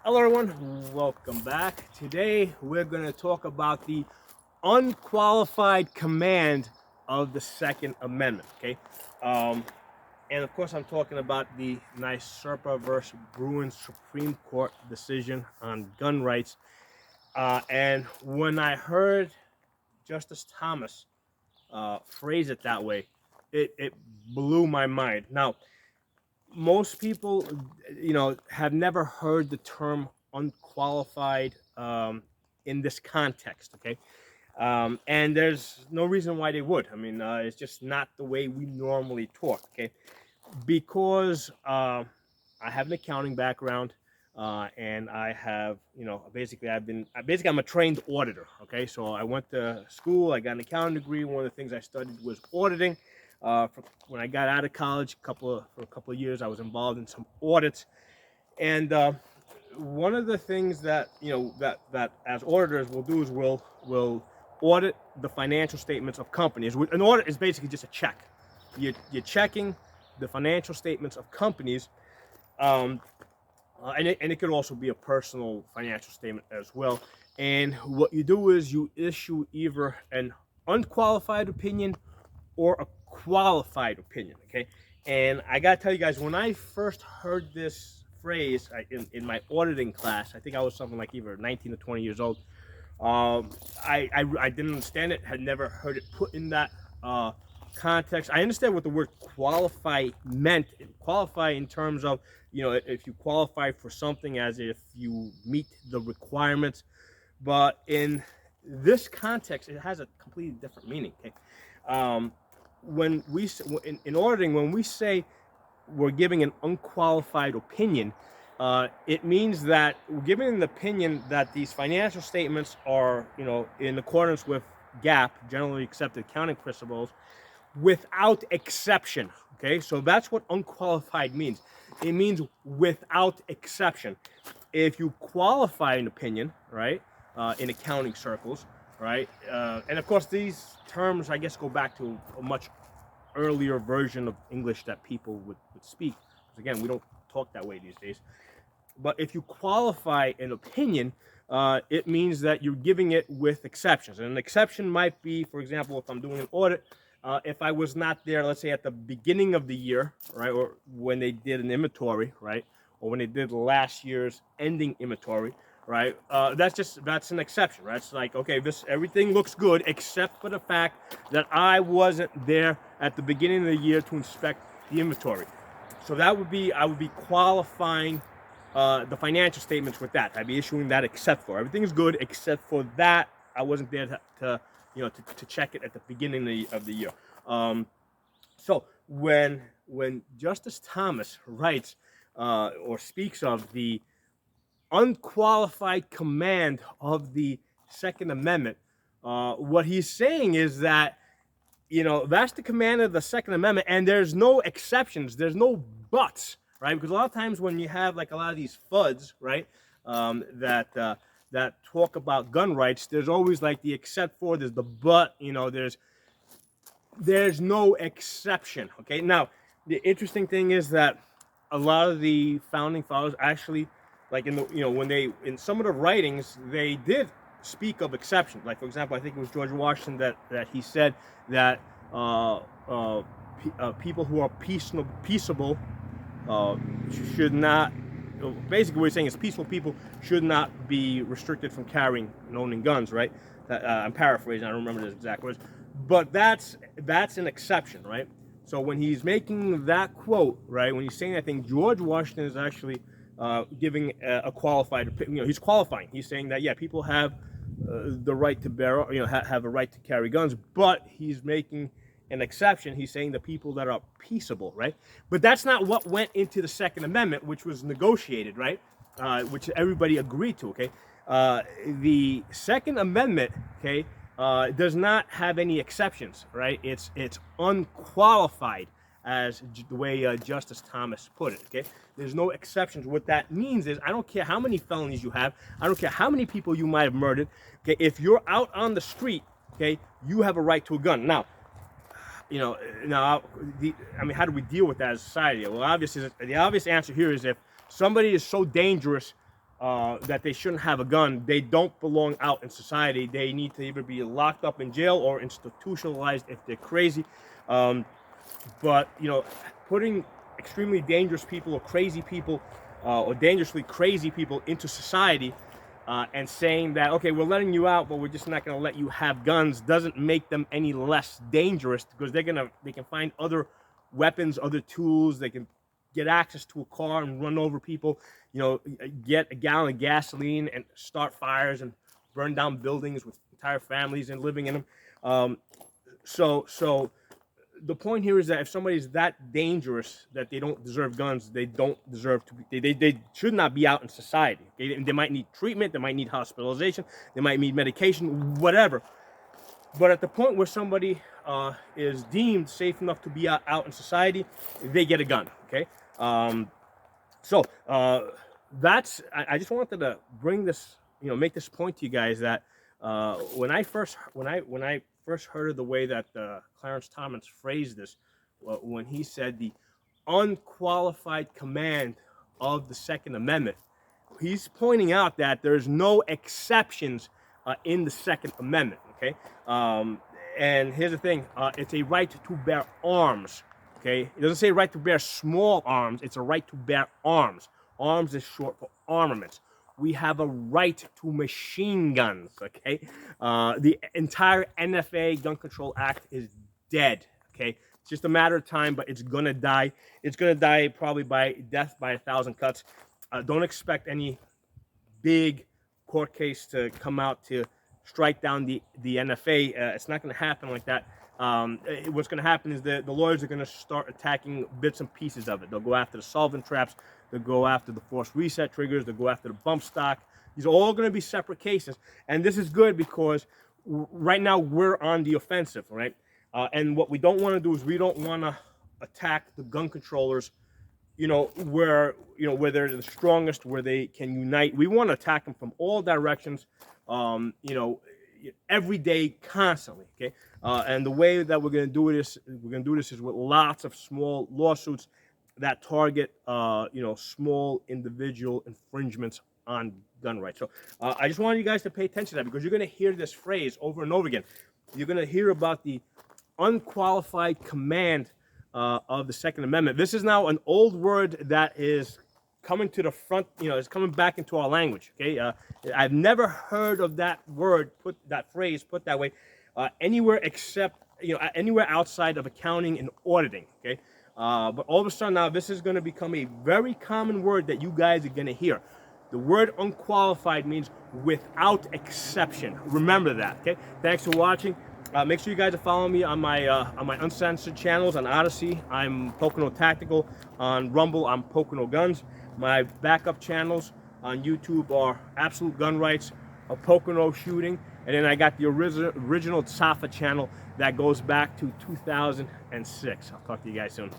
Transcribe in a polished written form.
Hello everyone, welcome back. Today we're going to talk about the unqualified command of the Second Amendment, okay? And of course I'm talking about the NYSERPA versus Bruin Supreme Court decision on gun rights. And when I heard Justice Thomas phrase it that way, it blew my mind. Now, most people, have never heard the term unqualified in this context, okay? And there's no reason why they would. I mean, it's just not the way we normally talk, okay? Because I have an accounting background, and I have, basically I'm a trained auditor, okay? So I went to school, I got an accounting degree. One of the things I studied was auditing. When I got out of college, for a couple of years, I was involved in some audits, and one of the things that that as auditors we'll do is we'll audit the financial statements of companies. An audit is basically just a check. You're checking the financial statements of companies, and it could also be a personal financial statement as well. And what you do is you issue either an unqualified opinion or a qualified opinion, okay? And I gotta tell you guys, when I first heard this phrase in my auditing class, I think I was something like either 19 or 20 years old. I didn't understand it, had never heard it put in that context. I understand what the word qualify meant. Qualify in terms of, if you qualify for something as if you meet the requirements. But in this context, it has a completely different meaning, okay? When we in auditing, when we say we're giving an unqualified opinion, it means that we're giving an opinion that these financial statements are, in accordance with GAAP, generally accepted accounting principles, without exception. Okay, so that's what unqualified means. It means without exception. If you qualify an opinion, right, in accounting circles, right, and of course these terms, I guess, go back to a much earlier version of English that people would speak. Because again, we don't talk that way these days. But if you qualify an opinion, it means that you're giving it with exceptions. And an exception might be, for example, if I'm doing an audit, if I was not there, let's say at the beginning of the year, right, or when they did an inventory, right, or when they did last year's ending inventory, right? That's an exception, right? It's like, okay, everything looks good except for the fact that I wasn't there at the beginning of the year to inspect the inventory. So I would be qualifying the financial statements with that. I'd be issuing that except for. Everything is good except for that. I wasn't there to check it at the beginning of the year. So when Justice Thomas writes or speaks of the unqualified command of the Second Amendment, what he's saying is that, that's the command of the Second Amendment, and there's no exceptions, there's no buts, right? Because a lot of times when you have like a lot of these FUDs, right, that talk about gun rights, there's always like the except for, there's the but, there's no exception, okay? Now, the interesting thing is that a lot of the founding fathers actually, like in some of the writings, they did speak of exceptions. Like, for example, I think it was George Washington that he said that people who are peaceable should not. Basically, what he's saying is peaceful people should not be restricted from carrying and owning guns. Right? I'm paraphrasing. I don't remember the exact words, but that's an exception, right? So when he's making that quote, right, when he's saying that thing, George Washington is actually giving a qualified opinion. He's qualifying. He's saying that, yeah, people have the right to bear, have a right to carry guns, but he's making an exception. He's saying the people that are peaceable, right? But that's not what went into the Second Amendment, which was negotiated, right? Which everybody agreed to, okay? The Second Amendment, okay, does not have any exceptions, right? It's unqualified, as the way Justice Thomas put it, okay? There's no exceptions. What that means is, I don't care how many felonies you have, I don't care how many people you might have murdered, okay? If you're out on the street, okay, you have a right to a gun. Now, how do we deal with that as a society? Well, obviously, the obvious answer here is if somebody is so dangerous that they shouldn't have a gun, they don't belong out in society. They need to either be locked up in jail or institutionalized if they're crazy. But you know, putting extremely dangerous people or crazy people or dangerously crazy people into society and saying that, okay, we're letting you out, but we're just not going to let you have guns, doesn't make them any less dangerous, because they can find other weapons, other tools. They can get access to a car and run over people, you know, get a gallon of gasoline and start fires and burn down buildings with entire families and living in them. So the point here is that if somebody's that dangerous that they don't deserve guns, they don't deserve to be, they should not be out in society. They might need treatment, they might need hospitalization, they might need medication, whatever. But at the point where somebody is deemed safe enough to be out in society, they get a gun. Okay. That's, I just wanted to bring this, you know, make this point to you guys that when I first heard of the way that Clarence Thomas phrased this, when he said the unqualified command of the Second Amendment, he's pointing out that there's no exceptions in the Second Amendment. Okay, and here's the thing: it's a right to bear arms. Okay, it doesn't say right to bear small arms; it's a right to bear arms. Arms is short for armaments. We have a right to machine guns. Okay, the entire NFA Gun Control Act is dead. Okay, it's just a matter of time, but it's gonna die. It's gonna die probably by death by 1,000 cuts. Don't expect any big court case to come out to strike down the NFA. It's not going to happen like that. What's going to happen is the lawyers are going to start attacking bits and pieces of it. They'll go after the solvent traps. They'll go after the forced reset triggers. They'll go after the bump stock. These are all going to be separate cases. And this is good because right now we're on the offensive, right? And what we don't want to do is we don't want to attack the gun controllers, you know, where they're the strongest, where they can unite. We want to attack them from all directions, you know, every day, constantly. Okay, and the way that we're going to do this is with lots of small lawsuits that target, you know, small individual infringements on gun rights. So I just wanted you guys to pay attention to that, because you're going to hear this phrase over and over again. You're going to hear about the unqualified command of the Second Amendment. This is now an old word that is coming to the front, you know, it's coming back into our language. Okay, I've never heard of that word, that phrase put that way, anywhere except, you know, anywhere outside of accounting and auditing. Okay, but all of a sudden now this is going to become a very common word that you guys are going to hear. The word unqualified means without exception. Remember that. Okay, thanks for watching. Make sure you guys are following me on my uncensored channels. On Odyssey, I'm Pocono Tactical. On Rumble, I'm Pocono Guns. My backup channels on YouTube are Absolute Gun Rights, a Pocono Shooting, and then I got the original Safa channel that goes back to 2006. I'll talk to you guys soon.